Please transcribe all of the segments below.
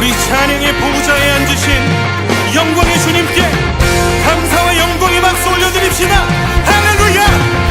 우리 찬양의 보좌에 앉으신 영광의 주님께 감사와 영광의 박수 올려드립시다. 할렐루야.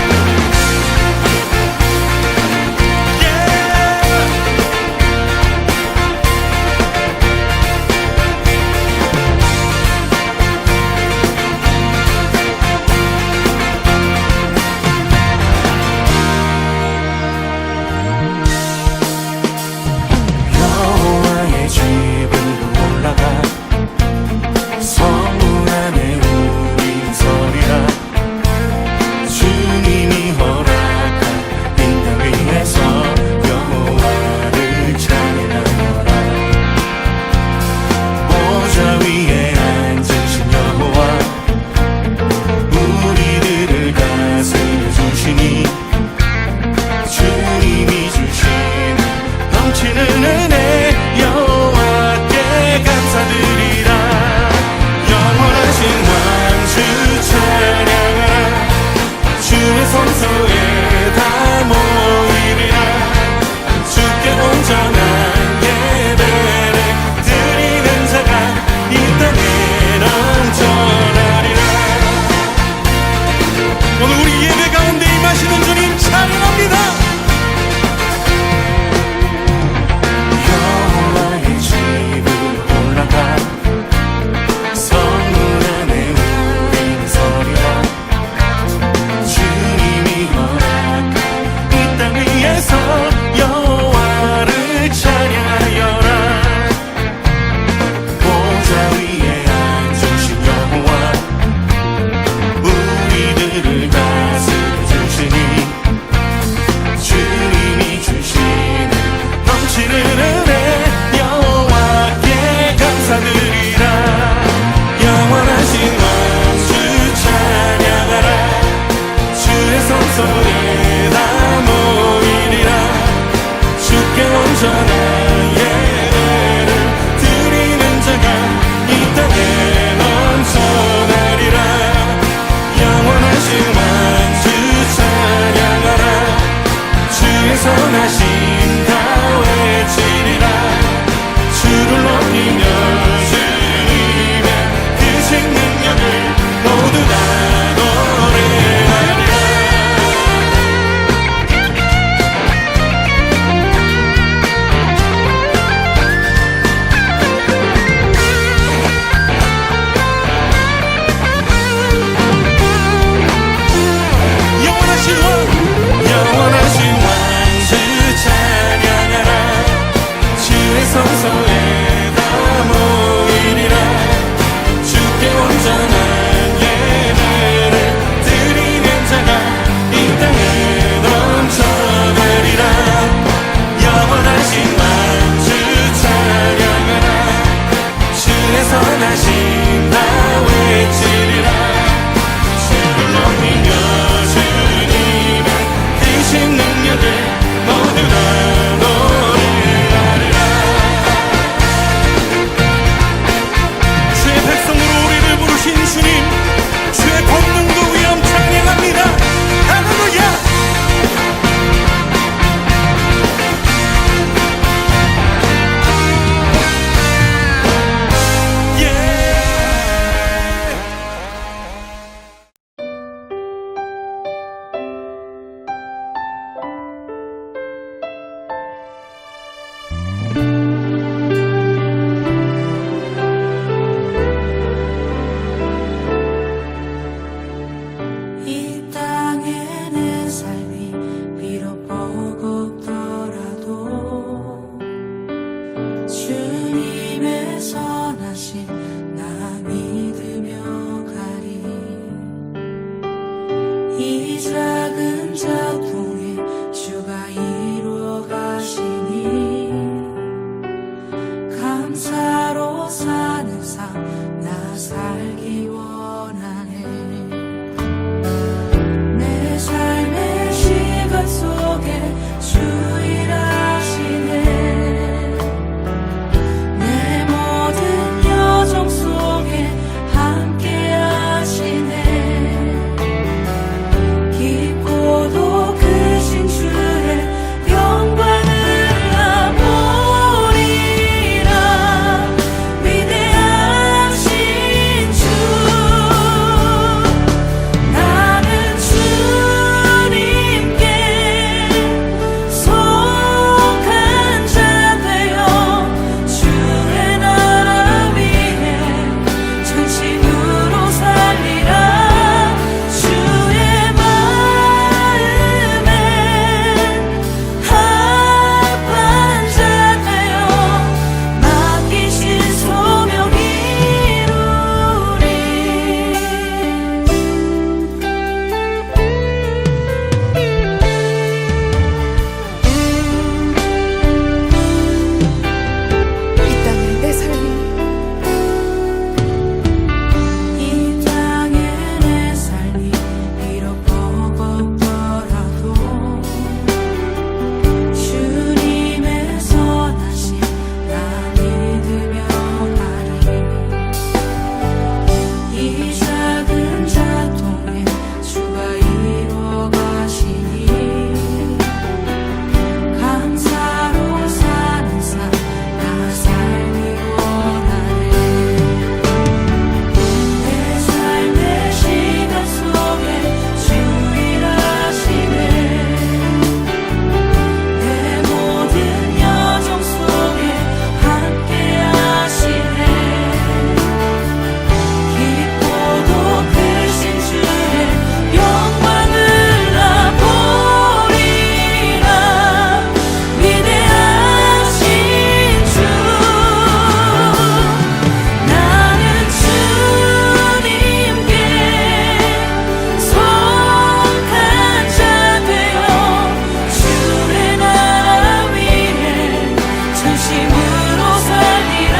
전심으로 살리라.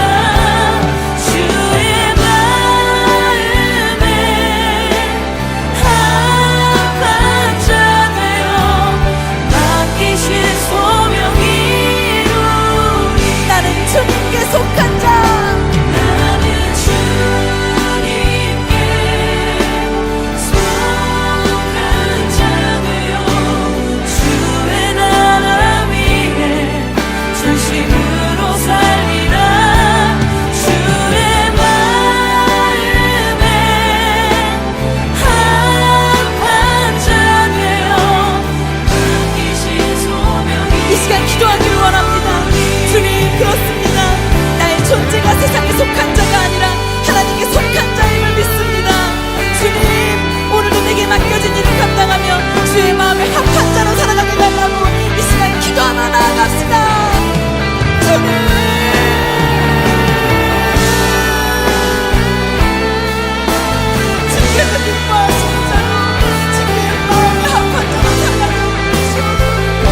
주의 마음에 합한 자 되어 맡기신 소명 이루리. 나는 주님께 속한 자, 나는 주님께 속한 자 되어 주의 나라 위에 전심으로 살리라. 주의 마음에 합한 자 되어 맡기신 소명이. 이 시간 기도하기를 원합니다. 주님, 그렇습니다. 나의 존재가 세상에 속한 자가 아니라 하나님께 속한 자임을 믿습니다. 주님, 오늘도 내게 맡겨진 일을 감당하며 주의 마음에 합한 자로 살아가게 달라고 이 시간 기도하며 나아갑시다. 주님, 주께서 기뻐하시는 자로 주의 마음에 합한 자로 살아가게 주시옵소서.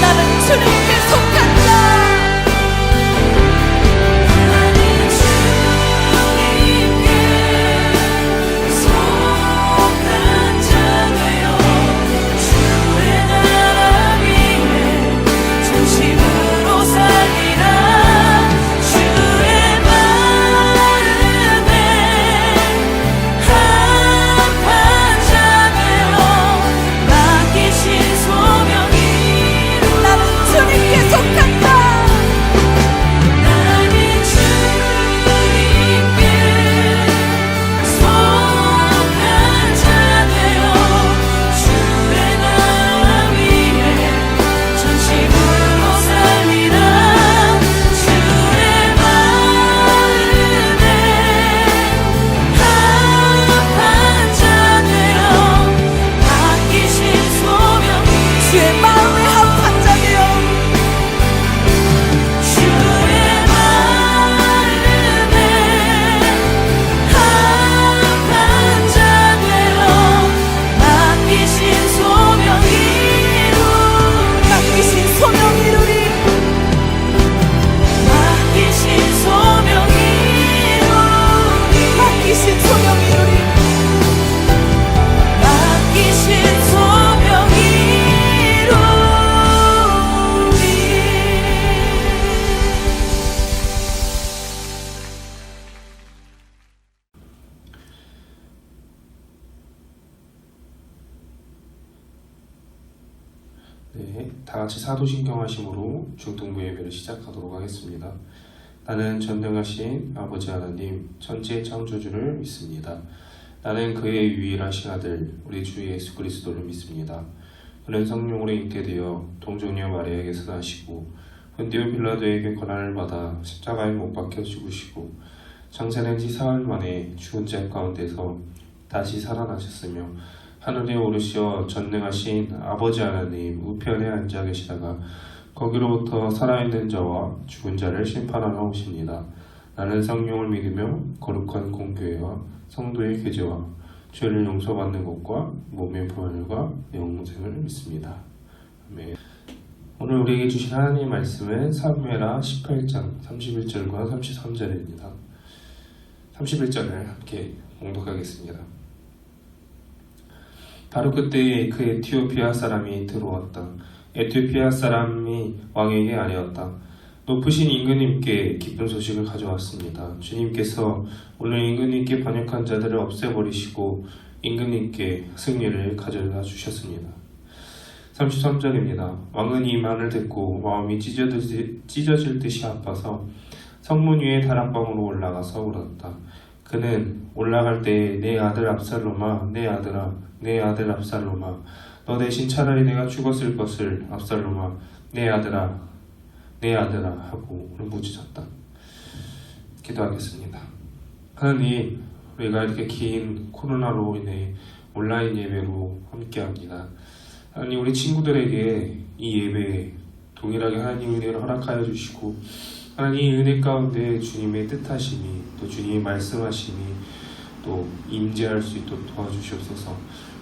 나는 주님께 속한 자, 나는 주님께 속한 자 되어 주의 나라 위에 전심으로 살리라. 주의 마음에 합한 자 되어 맡기신 소명이. 나는 주님께 속한 자, 나는 주님께 속한 자 되어 주의 나라 위에 전심으로 살리라. 주의 마음에 합한 자 되어 맡기신 소명이. 주의 마음에 합한 자 되어 주의 마음에 합한 자 되어 맡기신 소명 이루리. 맡기신 소명 이루리. 맡기신 소명 이루리. 맡기신 소명 이루리. 맡기신 소명 이루리. 네, 다 같이 사도신경 하심으로 중등부 예배를 시작하도록 하겠습니다. 나는 전능하신 아버지 하나님, 천지의 창조주를 믿습니다. 나는 그의 유일하신 아들, 우리 주 예수 그리스도를 믿습니다. 그는 성령으로 잉태 되어 동정녀 마리아에게서 나시고 본디오 빌라도에게 고난을 받아 십자가에 못 박혀 죽으시고 장사된 지 사흘 만에 죽은 자 가운데서 다시 살아나셨으며 하늘에 오르시어 전능하신 아버지 하나님 우편에 앉아 계시다가 거기로부터 살아있는 자와 죽은 자를 심판하러 오십니다. 나는 성령을 믿으며 거룩한 공교회와 성도의 교제와 죄를 용서받는 것과 몸의 부활과 영생을 믿습니다. 아멘. 오늘 우리에게 주신 하나님의 말씀은 사무엘하 18장 31절과 33절입니다. 31절을 함께 봉독하겠습니다. 바로 그때에 그 에티오피아 사람이 들어왔다. 에티오피아 사람이 왕에게 아뢰었다. 높으신 임금님께 기쁜 소식을 가져왔습니다. 주님께서 오늘 임금님께 번역한 자들을 없애버리시고 임금님께 승리를 가져다 주셨습니다. 33절입니다. 왕은 이 말을 듣고 마음이 찢어질 듯이 아파서 성문 위에 다락방으로 올라가서 울었다. 그는 올라갈 때에 내 아들 압살롬아, 내 아들아, 내 아들 압살롬아, 너 대신 차라리 내가 죽었을 것을 압살롬아, 내 아들아, 내 아들아 하고 울부짖었다. 기도하겠습니다. 하나님, 우리가 이렇게 긴 코로나로 인해 온라인 예배로 함께합니다. 하나님, 우리 친구들에게 이 예배에 동일하게 하나님 은혜를 허락하여 주시고, 하나님 이 은혜 가운데 주님의 뜻하심이, 또 주님의 말씀하심이 또 임재할 수 있도록 도와주시옵소서.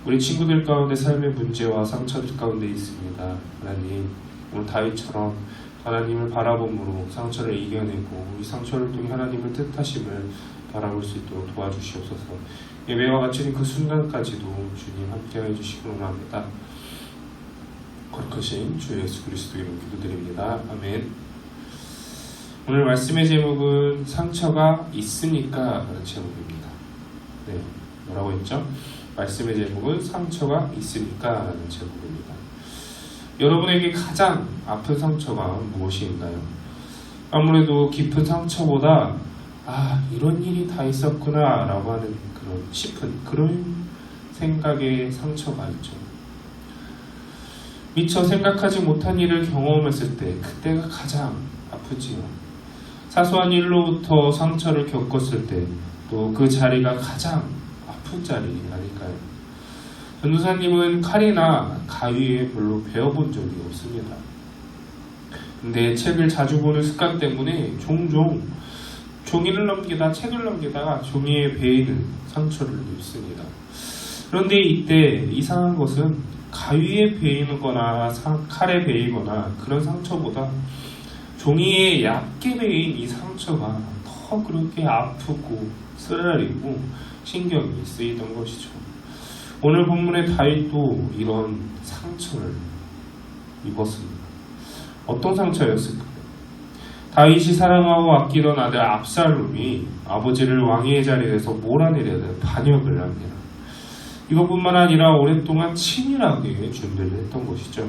우리 친구들 가운데 삶의 문제와 상처들 가운데 있습니다. 하나님, 오늘 다윗처럼 하나님을 바라봄으로 상처를 이겨내고 이 상처를 통해 하나님의 뜻하심을 바라볼 수 있도록 도와주시옵소서. 예배와 같이 그 순간까지도 주님 함께하여 주시기 원합니다. 거룩하신 주 예수 그리스도 이름 기도드립니다. 아멘. 오늘 말씀의 제목은 상처가 있으니까 라는 제목입니다. 네, 뭐라고 했죠? 말씀의 제목은 상처가 있으니까 라는 제목입니다. 여러분에게 가장 아픈 상처가 무엇인가요? 아무래도 깊은 상처보다 이런 일이 다 있었구나 라고 하는 그런 생각의 상처가 있죠. 미처 생각하지 못한 일을 경험했을 때 그때가 가장 아프지요. 사소한 일로부터 상처를 겪었을 때 또 그 자리가 가장 아픈 자리 아닐까요? 전도사님은 칼이나 가위에 별로 배워본 적이 없습니다. 근데 책을 자주 보는 습관 때문에 종종 종이를 넘기다 책을 넘기다가 종이에 베이는 상처를 입습니다. 그런데 이때 이상한 것은 가위에 베이는 거나 칼에 베이거나 그런 상처보다 종이에 얇게 베인 이 상처가 더 그렇게 아프고 쓰라리고 신경이 쓰이던 것이죠. 오늘 본문의 다윗도 이런 상처를 입었습니다. 어떤 상처였을까요? 다윗이 사랑하고 아끼던 아들 압살롬이 아버지를 왕위의 자리에서 몰아내려는 반역을 합니다. 이것뿐만 아니라 오랫동안 치밀하게 준비를 했던 것이죠.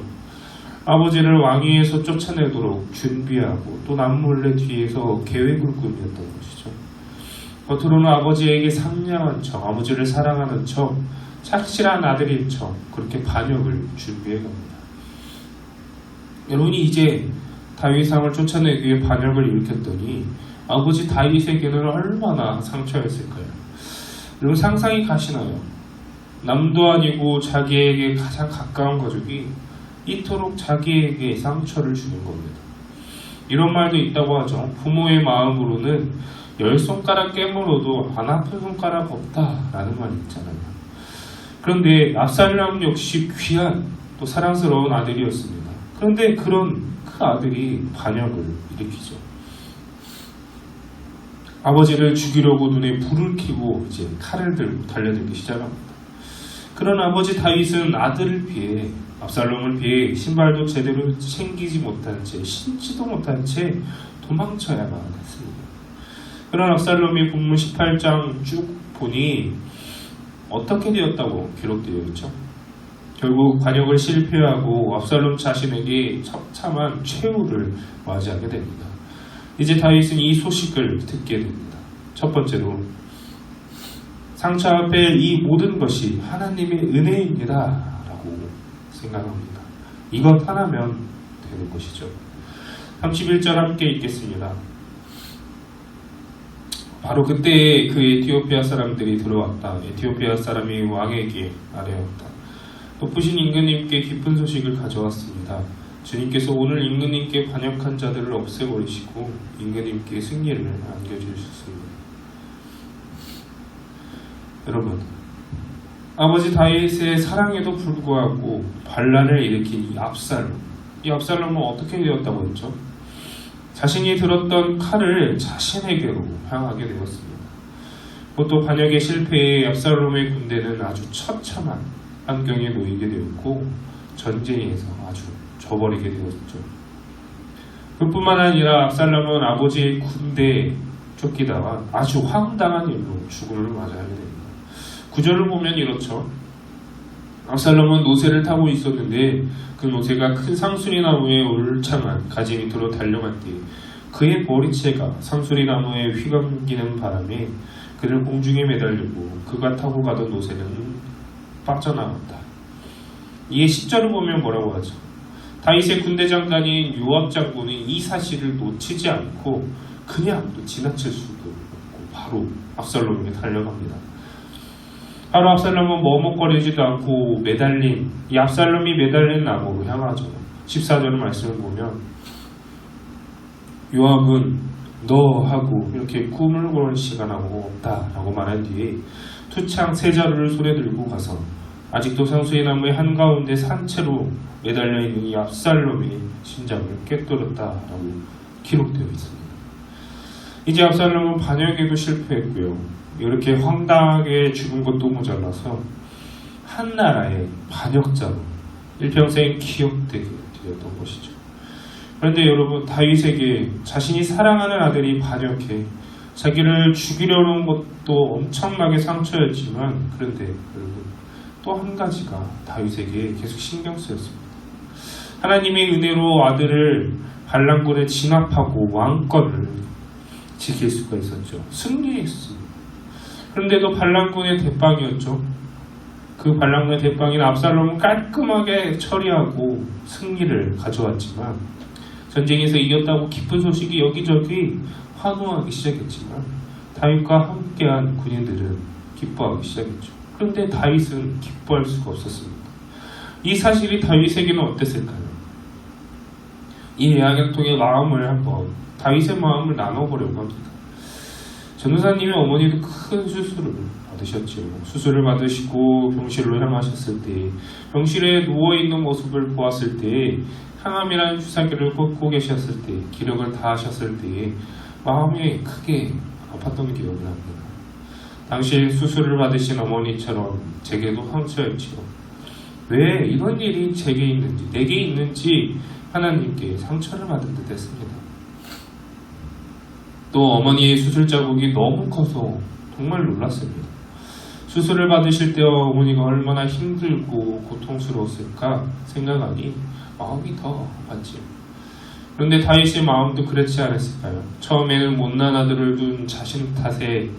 아버지를 왕위에서 쫓아내도록 준비하고 또 남몰래 뒤에서 계획을 꾸몄던 것이죠. 겉으로는 아버지에게 상냥한 척, 아버지를 사랑하는 척, 착실한 아들인 척 그렇게 반역을 준비해갑니다. 여러분이 이제 다윗왕을 쫓아내기 위해 반역을 일으켰더니 아버지 다윗에게는 얼마나 상처였을까요? 여러분 상상이 가시나요? 남도 아니고 자기에게 가장 가까운 가족이 이토록 자기에게 상처를 주는 겁니다. 이런 말도 있다고 하죠. 부모의 마음으로는 10손가락 깨물어도 안 아픈 손가락 없다라는 말이 있잖아요. 그런데 압살롬 역시 귀한 또 사랑스러운 아들이었습니다. 그런데 그런 그 아들이 반역을 일으키죠. 아버지를 죽이려고 눈에 불을 켜고 이제 칼을 들고 달려들기 시작합니다. 그런 아버지 다윗은 아들을 피해 압살롬을 피해 신발도 제대로 챙기지 못한 채 신지도 못한 채 도망쳐야만 했습니다. 그런 압살롬이 본문 18장 쭉 보니 어떻게 되었다고 기록되어 있죠? 결국 반역을 실패하고 압살롬 자신에게 처참한 최후를 맞이하게 됩니다. 이제 다윗은 이 소식을 듣게 됩니다. 첫 번째로 상처 앞에 이 모든 것이 하나님의 은혜입니다 라고 생각합니다. 이것 하나면 되는 것이죠. 31절 함께 읽겠습니다. 바로 그때 그 에티오피아 사람들이 들어왔다. 에티오피아 사람이 왕에게 아뢰었다. 높으신 임금님께 기쁜 소식을 가져왔습니다. 주님께서 오늘 임금님께 반역한 자들을 없애버리시고 임금님께 승리를 안겨주셨습니다. 여러분, 아버지 다윗의 사랑에도 불구하고 반란을 일으킨 이 압살롬은 어떻게 되었다고 했죠? 자신이 들었던 칼을 자신에게로 향하게 되었습니다. 또 반역의 실패에 압살롬의 군대는 아주 처참한 환경에 놓이게 되었고 전쟁에서 아주 져버리게 되었죠. 그뿐만 아니라 압살롬은 아버지의 군대에 쫓기다가 아주 황당한 일로 죽음을 맞이하게 됩니다. 구절을 보면 이렇죠. 압살롬은 노새를 타고 있었는데 그 노새가 큰 상수리 나무에 울창한 가지 밑으로 달려간 뒤 그의 머리채가 상수리 나무에 휘감기는 바람에 그를 공중에 매달리고 그가 타고 가던 노새는 빠져나갔다. 이에 10절을 보면 뭐라고 하죠? 다윗의 군대 장관인 요압 장군이 이 사실을 놓치지 않고 그냥 또 지나칠 수도 없고 바로 압살롬에게 달려갑니다. 바로 압살롬은 머뭇거리지도 않고 이 압살롬이 매달린 나무로 향하죠. 14절 말씀을 보면 요압은 너 하고 이렇게 꿈을 꾸는 시간하고 없다 라고 말한 뒤에 투창 세 자루를 손에 들고 가서 아직도 상수의 나무의 한가운데 산채로 매달려있는 이 압살롬의 심장을 꿰뚫었다라고 기록되어 있습니다. 이제 압살롬은 반역에도 실패했고요. 이렇게 황당하게 죽은 것도 모자라서 한 나라의 반역자로 일평생 기억되게 되었던 것이죠. 그런데 여러분, 다윗에게 자신이 사랑하는 아들이 반역해 자기를 죽이려는 것도 엄청나게 상처였지만, 그런데 여러분, 또 한 가지가 다윗에게 계속 신경 쓰였습니다. 하나님의 은혜로 아들을 반란군에 진압하고 왕권을 지킬 수가 있었죠. 승리했습니다. 그런데도 반란군의 대빵이었죠. 그 반란군의 대빵인 압살롬은 깔끔하게 처리하고 승리를 가져왔지만, 전쟁에서 이겼다고 기쁜 소식이 여기저기 환호하기 시작했지만 다윗과 함께한 군인들은 기뻐하기 시작했죠. 그런데 다윗은 기뻐할 수가 없었습니다. 이 사실이 다윗에게는 어땠을까요? 이 이야기를 통해 다윗의 마음을 나눠보려고 합니다. 전도사님의 어머니도 큰 수술을 받으셨죠. 수술을 받으시고 병실로 향하셨을 때, 병실에 누워있는 모습을 보았을 때, 항암이라는 주사기를 꽂고 계셨을 때, 기력을 다하셨을 때 마음이 크게 아팠던 기억이 납니다. 당시 수술을 받으신 어머니처럼 제게도 상처였지요. 왜 이런 일이 내게 있는지 하나님께 상처를 받은 듯 했습니다. 또 어머니의 수술 자국이 너무 커서 정말 놀랐습니다. 수술을 받으실 때와 어머니가 얼마나 힘들고 고통스러웠을까 생각하니 마음이 더 아팠지요. 그런데 다윗의 마음도 그렇지 않았을까요? 처음에는 못난 아들을 둔 자신 탓에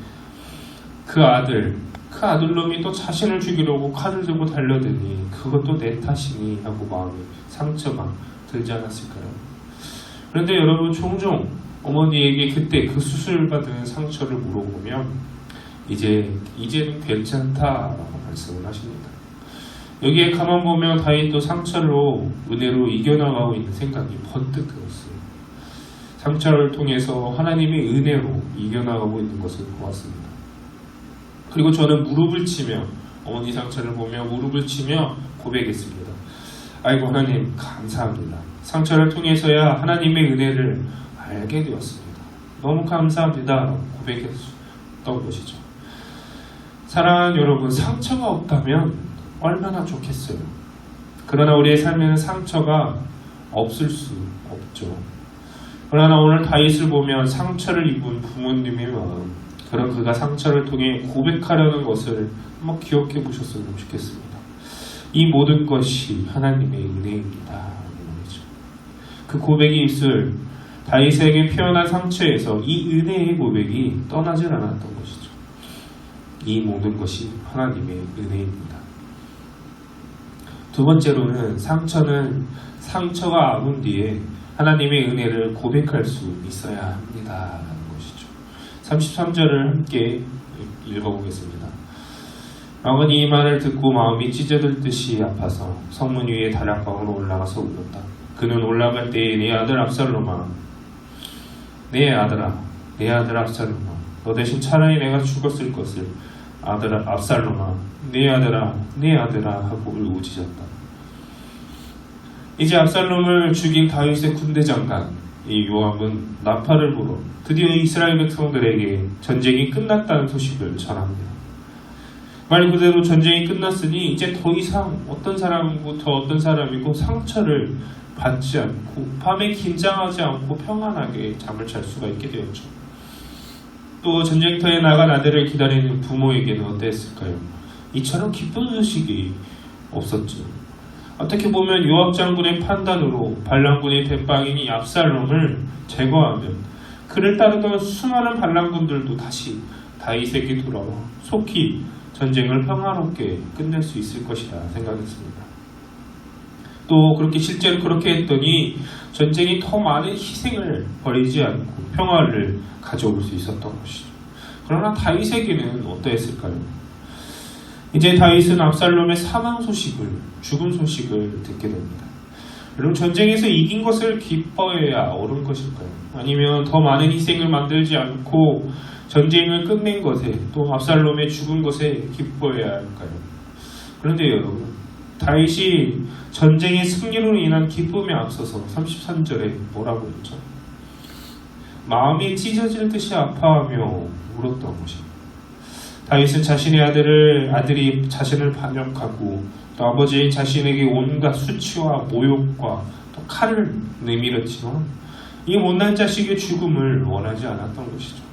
그 아들놈이 또 자신을 죽이려고 칼을 들고 달려드니 그것도 내 탓이니 하고 마음에 상처가 들지 않았을까요? 그런데 여러분, 종종 어머니에게 그때 그 수술받은 상처를 물어보면 이제는 괜찮다라고 말씀을 하십니다. 여기에 가만 보면 다윗도 상처로 은혜로 이겨나가고 있는 생각이 번뜩 들었어요. 상처를 통해서 하나님의 은혜로 이겨나가고 있는 것을 보았습니다. 그리고 저는 어머니 상처를 보며 무릎을 치며 고백했습니다. 아이고 하나님 감사합니다. 상처를 통해서야 하나님의 은혜를 알게 되었습니다. 너무 감사합니다. 고백했던 것이죠. 사랑하는 여러분, 상처가 없다면 얼마나 좋겠어요. 그러나 우리의 삶에는 상처가 없을 수 없죠. 그러나 오늘 다윗을 보면 상처를 입은 부모님의 마음, 그런 그가 상처를 통해 고백하려는 것을 한번 기억해 보셨으면 좋겠습니다. 이 모든 것이 하나님의 은혜입니다. 그 고백이 있을 다윗에게 표현한 상처에서 이 은혜의 고백이 떠나질 않았던 것이죠. 이 모든 것이 하나님의 은혜입니다. 두 번째로는 상처가 아문 뒤에 하나님의 은혜를 고백할 수 있어야 합니다. 라는 것이죠. 33절을 함께 읽어보겠습니다. 왕은 이 말을 듣고 마음이 찢어들듯이 아파서 성문 위에 다락방으로 올라가서 울었다. 그는 올라갈 때에 내 아들 압살롬아, 내 아들 압살롬아, 너 대신 차라리 내가 죽었을 것을 아들 압살롬아, 내 아들아 하고 울부짖었다. 이제 압살롬을 죽인 다윗의 군대 장관 이 요압은 나팔을 불어 드디어 이스라엘 백성들에게 전쟁이 끝났다는 소식을 전합니다. 말 그대로 전쟁이 끝났으니 이제 더 이상 어떤 사람부터 어떤 사람이고 상처를 받지 않고 밤에 긴장하지 않고 평안하게 잠을 잘 수가 있게 되었죠. 또 전쟁터에 나간 아들을 기다리는 부모에게는 어땠을까요? 이처럼 기쁜 소식이 없었죠. 어떻게 보면 요압 장군의 판단으로 반란군의 대빵인 압살롬을 제거하면 그를 따르던 수많은 반란군들도 다시 다윗에게 돌아와 속히 전쟁을 평화롭게 끝낼 수 있을 것이라 생각했습니다. 또 그렇게 실제로 그렇게 했더니 전쟁이 더 많은 희생을 버리지 않고 평화를 가져올 수 있었던 것이죠. 그러나 다윗에게는 어떠했을까요? 이제 다윗은 압살롬의 사망 소식을, 죽음 소식을 듣게 됩니다. 여러분, 전쟁에서 이긴 것을 기뻐해야 옳은 것일까요? 아니면 더 많은 희생을 만들지 않고 전쟁을 끝낸 것에, 또 압살롬의 죽은 것에 기뻐해야 할까요? 그런데 여러분, 다윗이 전쟁의 승리로 인한 기쁨에 앞서서 33절에 뭐라고 했죠? 마음이 찢어질 듯이 아파하며 울었던 것입니다. 다윗은 자신의 아들이 자신을 반역하고 또 아버지인 자신에게 온갖 수치와 모욕과 또 칼을 내밀었지만 이 못난 자식의 죽음을 원하지 않았던 것이죠.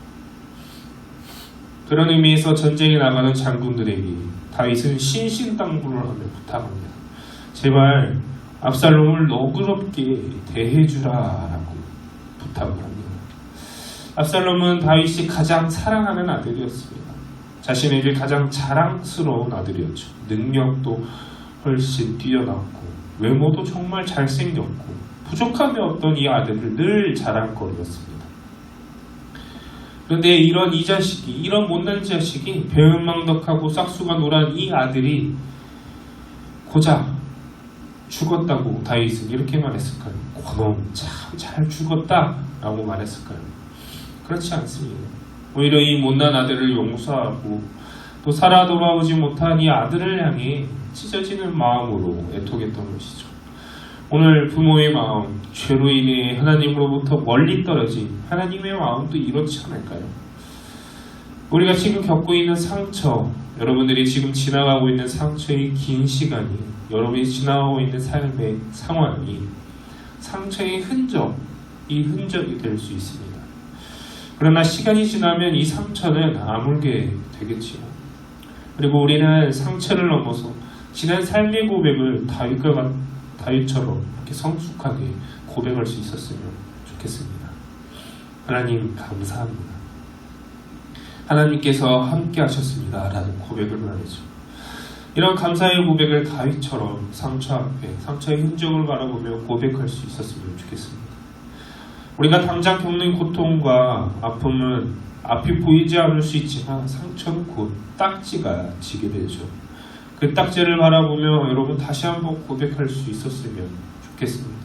그런 의미에서 전쟁에 나가는 장군들에게 다윗은 신신당부를 하며 부탁합니다. 제발 압살롬을 너그럽게 대해주라라고 부탁을 합니다. 압살롬은 다윗이 가장 사랑하는 아들이었습니다. 자신에게 가장 자랑스러운 아들이었죠. 능력도 훨씬 뛰어났고 외모도 정말 잘생겼고 부족함이 없던 이 아들을 늘 자랑거리였습니다. 그런데 이런 못난 자식이 배은망덕하고 싹수가 노란 이 아들이 고작 죽었다고 다윗은 이렇게 말했을까요? 그놈 참 잘 죽었다 라고 말했을까요? 그렇지 않습니다. 오히려 이 못난 아들을 용서하고 또 살아 돌아오지 못한 이 아들을 향해 찢어지는 마음으로 애통했던 것이죠. 오늘 부모의 마음, 죄로 인해 하나님으로부터 멀리 떨어진 하나님의 마음도 이렇지 않을까요? 우리가 지금 겪고 있는 상처, 여러분들이 지금 지나가고 있는 상처의 긴 시간이, 여러분이 지나가고 있는 삶의 상황이 상처의 흔적이 될 수 있습니다. 그러나 시간이 지나면 이 상처는 아물게 되겠지요. 그리고 우리는 상처를 넘어서 지난 삶의 고백을 다윗처럼 이렇게 성숙하게 고백할 수 있었으면 좋겠습니다. 하나님 감사합니다. 하나님께서 함께 하셨습니다 라는 고백을 말하죠. 이런 감사의 고백을 다윗처럼 상처 앞에 상처의 흔적을 바라보며 고백할 수 있었으면 좋겠습니다. 우리가 당장 겪는 고통과 아픔은 앞이 보이지 않을 수 있지만 상처는 곧 딱지가 지게 되죠. 그 딱지를 바라보며 여러분 다시 한번 고백할 수 있었으면 좋겠습니다.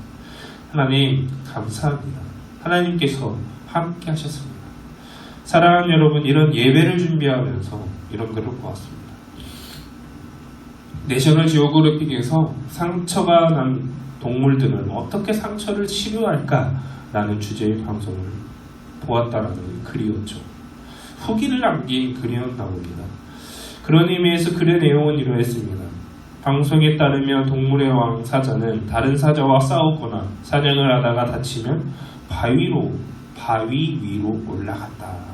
하나님 감사합니다. 하나님께서 함께 하셨습니다. 사랑하는 여러분, 이런 예배를 준비하면서 이런 글을 보았습니다. 내셔널 지오그래픽에서 상처가 난 동물들은 어떻게 상처를 치료할까라는 주제의 방송을 보았다라는 글이었죠. 후기를 남긴 글이었나 봅니다. 그런 의미에서 글의 내용은 이러했습니다. 방송에 따르면 동물의 왕 사자는 다른 사자와 싸우거나 사냥을 하다가 다치면 바위 위로 올라갔다.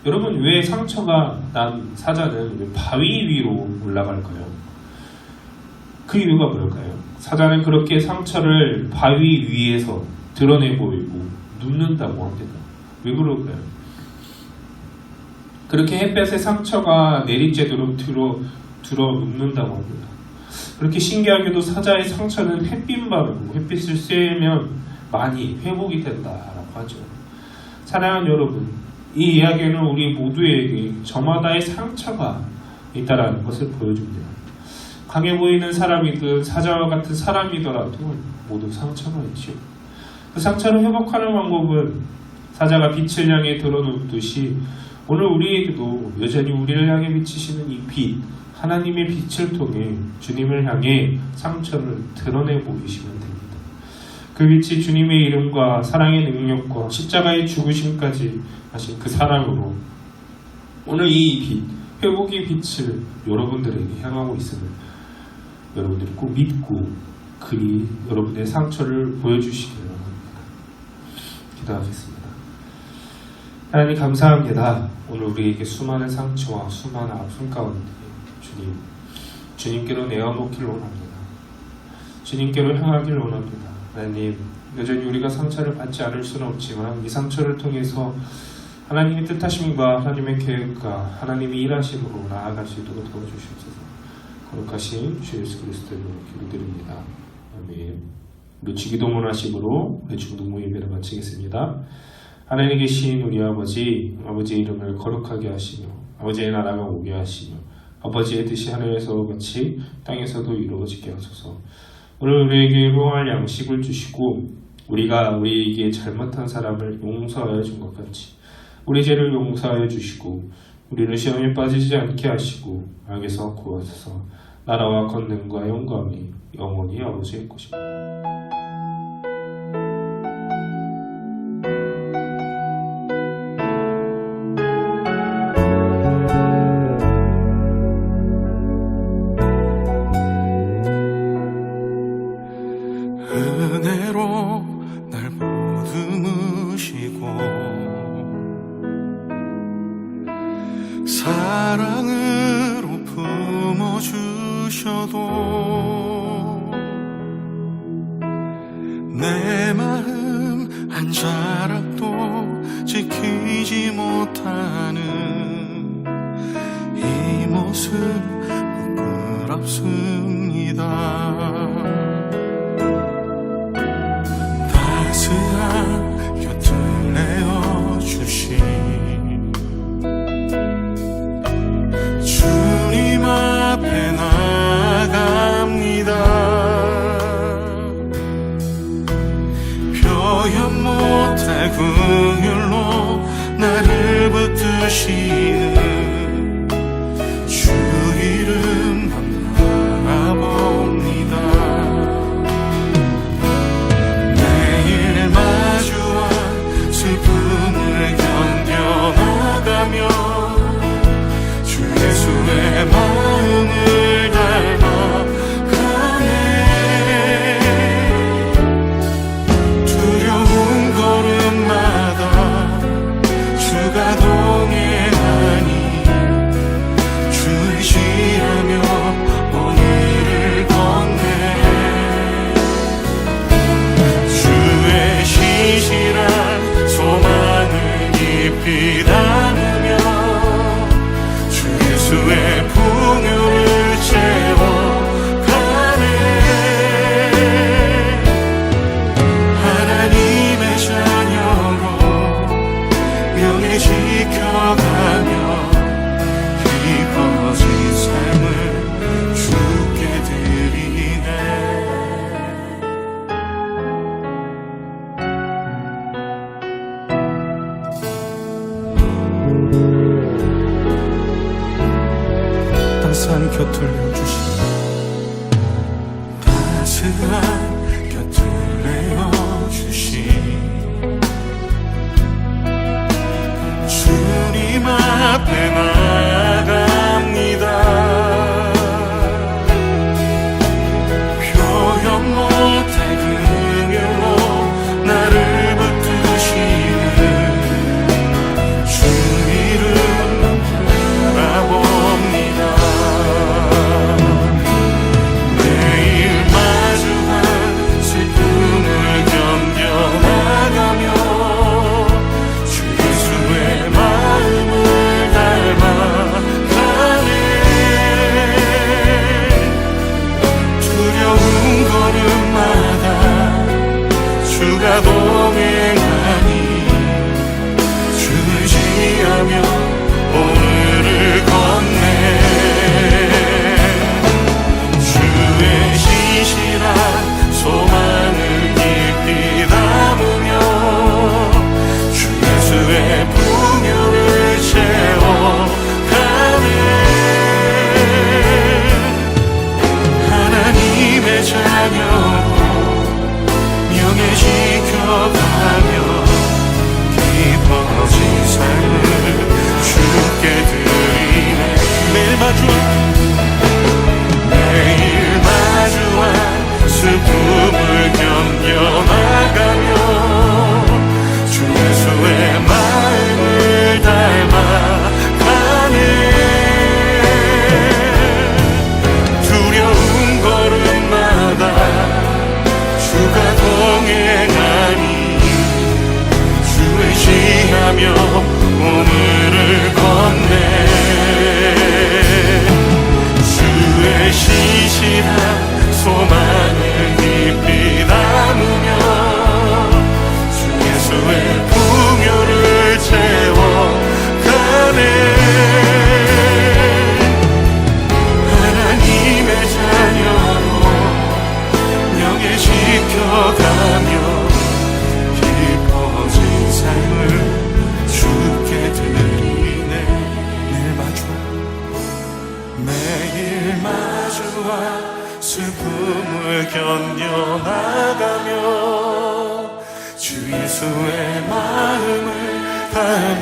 여러분, 왜 상처가 난 사자는 왜 바위 위로 올라갈까요? 그 이유가 뭘까요? 사자는 그렇게 상처를 바위 위에서 드러내 보이고 눕는다고 합니다. 왜 그럴까요? 그렇게 햇볕에 상처가 내리쬐도록 들어 눕는다고 합니다. 그렇게 신기하게도 사자의 상처는 햇빛 바르고 햇빛을 쐬면 많이 회복이 된다라고 하죠. 사랑하는 여러분, 이 이야기는 우리 모두에게 저마다의 상처가 있다라는 것을 보여줍니다. 강해 보이는 사람이든 사자와 같은 사람이더라도 모두 상처가 있죠. 그 상처를 회복하는 방법은 사자가 빛을 향해 드러눕듯이 오늘 우리에게도 여전히 우리를 향해 비치시는 이 빛, 하나님의 빛을 통해 주님을 향해 상처를 드러내 보이시면 됩니다. 그 빛이 주님의 이름과 사랑의 능력과 십자가의 죽으심까지 하신 그 사랑으로 오늘 이 빛, 회복의 빛을 여러분들에게 향하고 있음을 여러분들이 꼭 믿고 그리 여러분의 상처를 보여주시길 바랍니다. 기도하겠습니다. 하나님 감사합니다. 오늘 우리에게 수많은 상처와 수많은 아픔 가운데 주님께로 내어놓기를 원합니다. 주님께로 향하기를 원합니다. 하나님, 여전히 우리가 상처를 받지 않을 수는 없지만 이 상처를 통해서 하나님의 뜻하심과 하나님의 계획과 하나님의 일하심으로 나아갈 수 있도록 도와주시옵소서. 거룩하신 주 예수 그리스도의 이름으로 기도드립니다. 아멘. 우리 주기도문 하심으로 우리 중동부 예배를 마치겠습니다. 하나님에 계신 우리 아버지, 아버지의 이름을 거룩하게 하시며 아버지의 나라가 오게 하시며 아버지의 뜻이 하늘에서 같이 땅에서도 이루어지게 하소서. 오늘 우리에게 일용할 양식을 주시고 우리가 우리에게 잘못한 사람을 용서하여 준 것 같이 우리 죄를 용서하여 주시고 우리를 시험에 빠지지 않게 하시고 악에서 구하소서. 나라와 권능과 영광이 영원히 아버지의 것입니다. 은혜로 날 보듬으시고 사랑으로 품어주셔도 내 마음 한 자락도 지키지 못하는 이 모습 부끄럽습니다. 따스한 곁을 내어주신 주님 앞에 나갑니다. 표현 못할 긍휼로 나를 붙드시는 주 이름만 바라봅니다. 매일 마주한 슬픔을 견뎌나가며 주 예수의 마음을 닮아가네. 두려운 걸음마다 주가 동행하니 주 의지하며 오늘을 걷네. 주의 시시한 소망을 깊이 담으며 주 예수의 풍요를 채워가네. 하나님의 자녀로 명예 지켜가며 깊어진 삶을 주께 드리네. 따스한 곁을 내어주신 따스한 곁을 내어주신 주님 앞에 나갑니다. 표현 못할 긍휼로 나를 붙드시는 주 이름 바라봅니다. 매일 마주한 슬픔을 견뎌나가며 주 예수의 마음을 닮아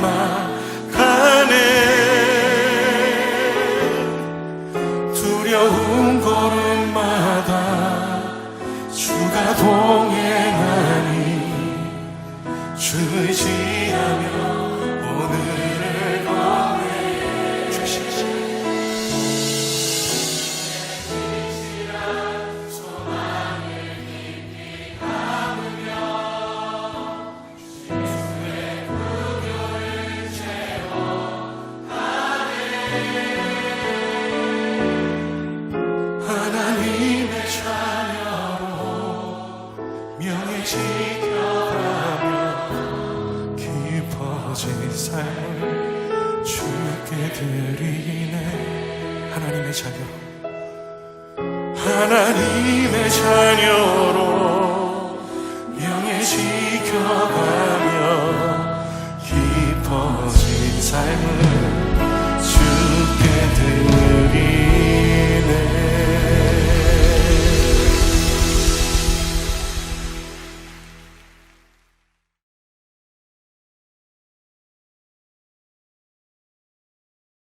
닮아가네. 두려운 걸음마다 주가 동행하니 주 의지하며 오늘을 건네. 주시지 하나님의 자녀로 명예 지켜가며 깊어진 삶을 주께 드리네. 하나님의 자녀, 하나님의 자녀로 명예 지켜가며 깊어진 삶을